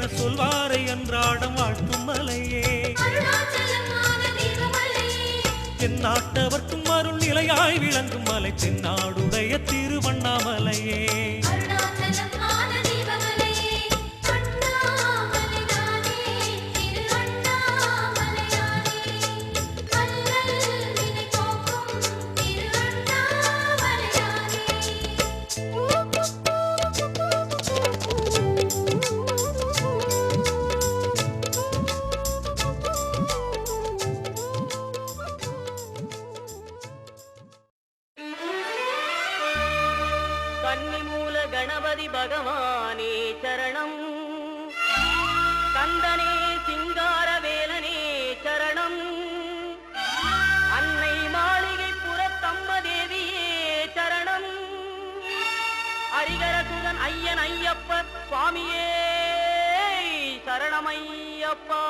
என சொல்வாரை அன்றாடம் வாழ்த்தும் மலையே. தென்னாட்டவர்க்கும் அருள் நிலையாய் விளங்கும் மலை தென்னாடுடைய திருவண்ணாமலையே. கணபதி பகவானே சரணம், கந்தனே சிங்காரவேலனே சரணம், அன்னை மாளிகை புறத்தம்மதேவியே சரணம், ஹரிகரசுதன் ஐயன் ஐயப்ப சுவாமியே சரணமையப்பா.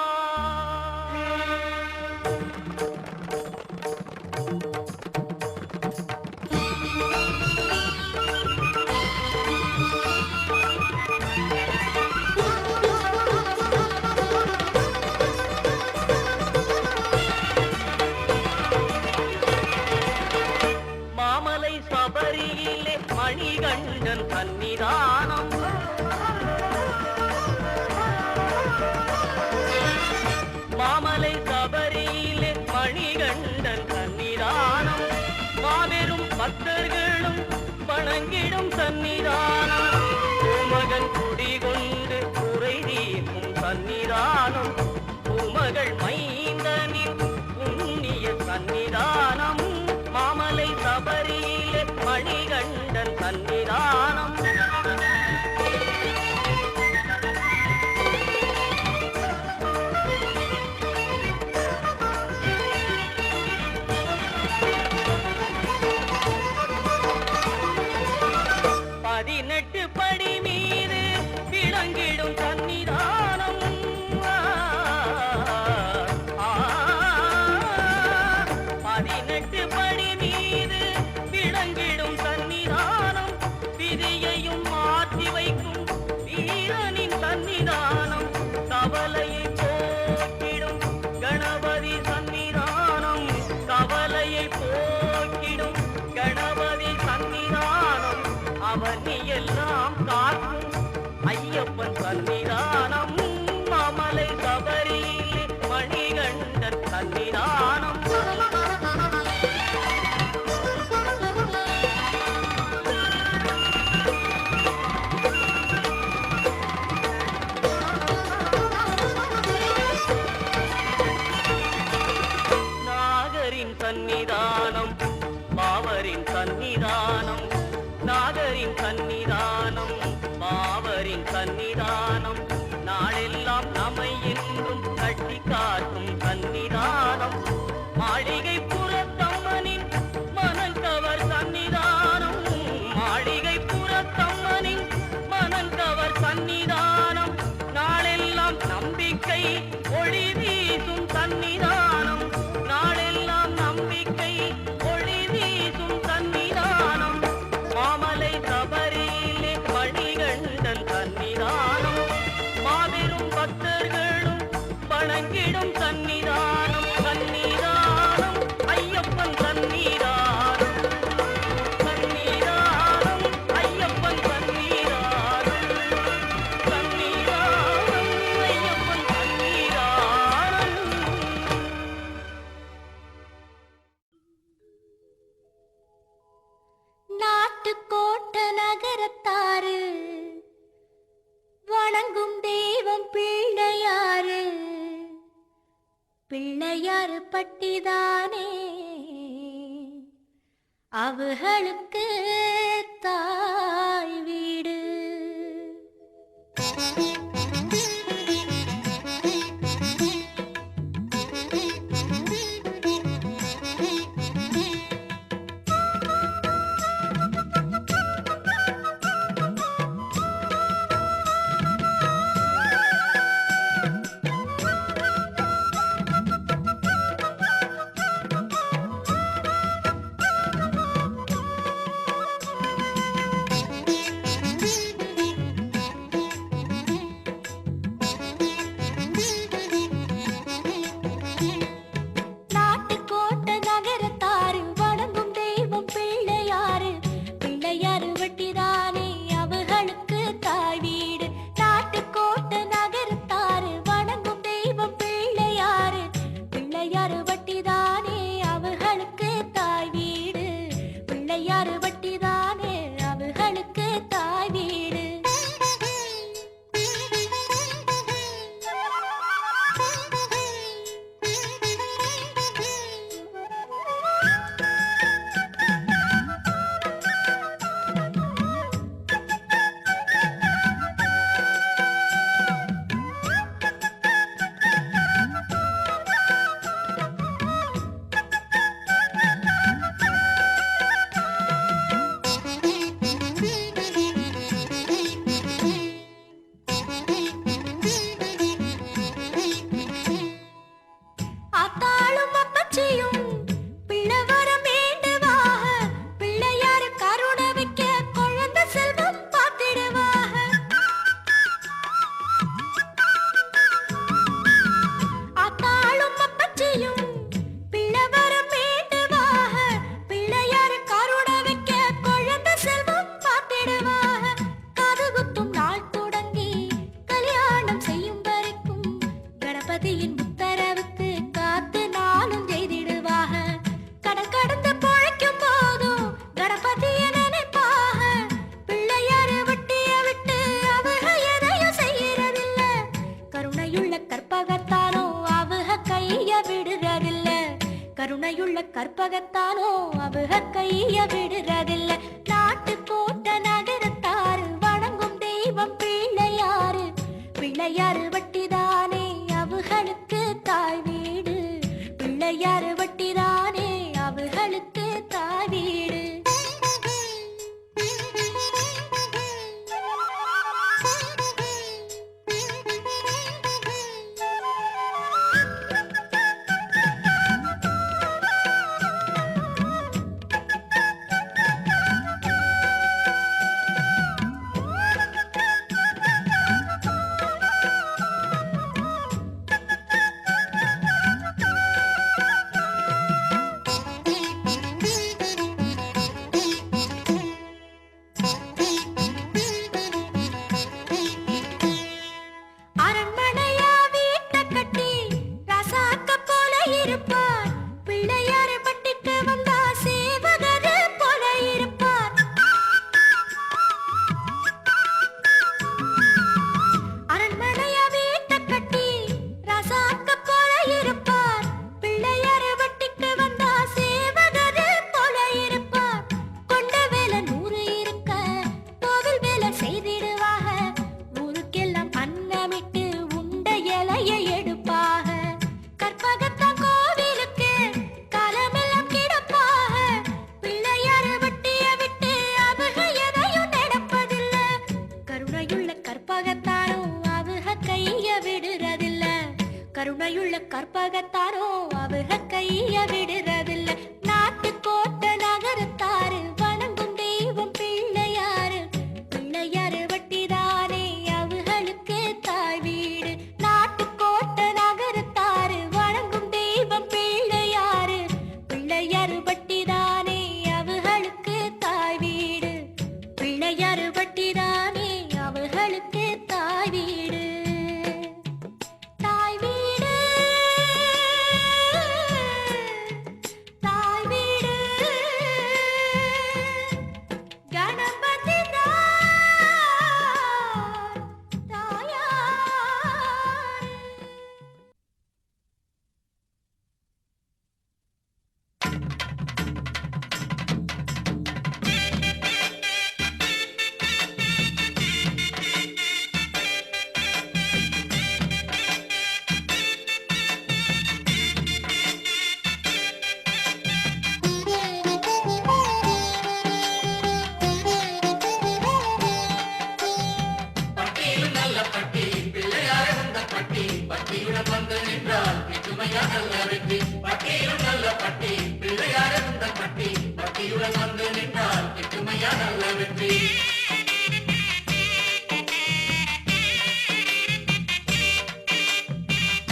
மணிகண்டன் சன்னிதானம், மாமலை சபரியிலே மணிகண்டன் சன்னிதானம், மாபெரும் பக்தர்களும் வணங்கிடும் சன்னிதானம், பூமகன் குடிகொண்டு குறை தீர்க்கும் சன்னிதானம், பூமகள் மைந்தனின் புண்ணிய சன்னிதானம், மாமலை சபரியிலே மணிகண்டன் சன்னிதானம். பதினெட்டு படி மீது விளங்கிடும் சன்னிதானம், பதினெட்டு படி மீது விளங்கிடும் சன்னிதானம், விதியையும் மாற்றி வைக்கும் வீரனின் சன்னிதானம், கவலையை போக்கிடும் கணபதி சன்னிதானம், கவலையை போக்கிடும் கணபதி சன்னிதானம், அவனி எல்லாம் காக்கும் ஐயப்பன் சன்னிதானம், மாமலை சபரியிலே மணிகண்டன் சன்னிதானம். நாகரின் சன்னிதானம், பாவரின் சன்னிதானம், நாகரின் சன்னிதானம், பாவரின் சன்னிதானம், நாளெல்லாம் நம்மை என்றும் கட்டி காட்டும் சன்னிதானம், மாளிகை புறத்தம்மனின் மனங்கவர் சன்னிதானம், மாளிகை புறத்தம்மனின் மனங்கவர் சன்னிதானம், நாளெல்லாம் நம்பிக்கை ஒளி வீசும் சன்னிதானம், நாளெல்லாம் நம்பிக்கை ஒளி வீசும் சன்னிதானம், மாமலை சபரியிலே மணிகண்டன் சன்னிதானம், மாபெரும் பக்தர்களும் வணங்கிடும் சன்னிதானம், சன்னிதானம் ஐயப்பன் சன்னிதானம், சன்னிதானம் ஐயப்பன் சன்னிதானம், சன்னிதானம் ஐயப்பன் சன்னிதானம். நாட்டுக்கோட்ட நகரத்தாரு வணங்கும் தெய்வம் பிள்ளையாரு, பிள்ளையாரு பட்டிதானே அவர்களுக்கு தாய் வீடு. கருணையுள்ள கற்பகத்தானோ அவுக கைய விடுறதில்ல. கருணையுள்ள கற்பகத்தானோ அவுக கைய விடுறதில்ல. நாட்டு கோட்ட நகரத்தாரு வணங்கும் தெய்வம் பிள்ளையாரு. பிள்ளையாரு வட்டிதானே அவுகளுக்கு தாய் வீடு. பிள்ளையாரு வட்டிதானே அவுகளுக்கு தாய் வீடு. கருணையுள்ள கற்பகத்தாரோ அவுக கைய விடுறதில்ல. நாட்டு கோட்ட நகரத்தாரு வணங்கும் தெய்வம் பிள்ளையாரு. பிள்ளையாரு வட்டிதானே அவுகளுக்கு தாய் வீடு. நாட்டு கோட்ட நகரத்தாரு வணங்கும் தெய்வம் பிள்ளையாரு. பிள்ளையாரு வட்டிதானே அவுகளுக்கு தாய் வீடு. பிள்ளையாரு வட்டிதானே அவுகளுக்கு தாய் வீடு.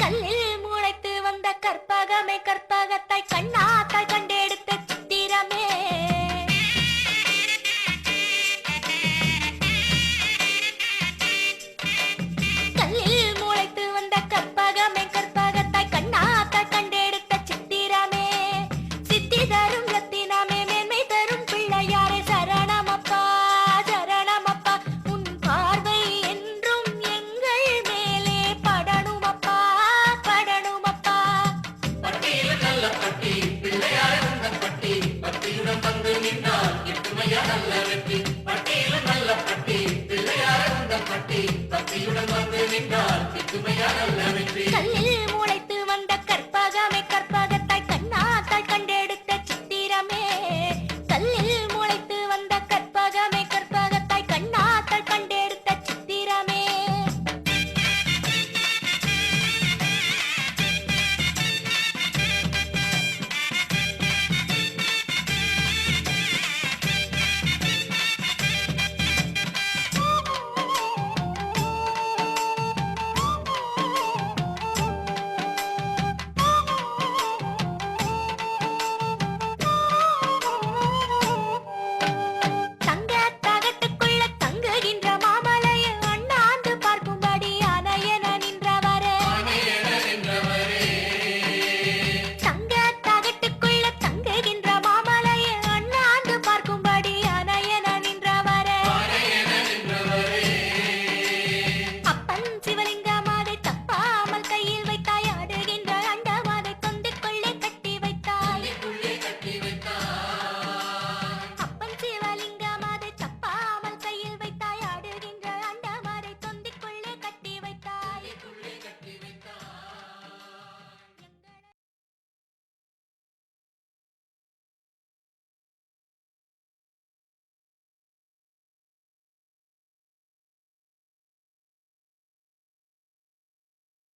கல்லில் முளைத்து வந்த கற்பகமே கற்பகத்தாய் கண்ணாத்தாய் கண்டெடுத்த சித்திரமே. கல்லில் முளைத்து வந்த கற்பகமே கற்பகத்தாய் கண்ணாத்தாய் கண்டெடுத்த சித்திரமே. சித்தி தரும் ரத்தினமே மேன்மை தரும் பிள்ளையாரே சரணமப்பா சரணமப்பா. உன் பார்வை என்றும் எங்கள் மேலே படணுமப்பா படணுமப்பா. பட்டியில் நல்ல பட்டி பிள்ளையாரே உந்தன் பட்டி பட்டியுடன் வந்து நின்றால் எட்டுமையா நல்ல வெற்றி. பட்டியில் நல்ல பட்டி பிள்ளையாரே உந்தன் பட்டி பட்டியுடன் வந்து நின்றால் எட்டுமையா நல்ல வெற்றி. கல்லில்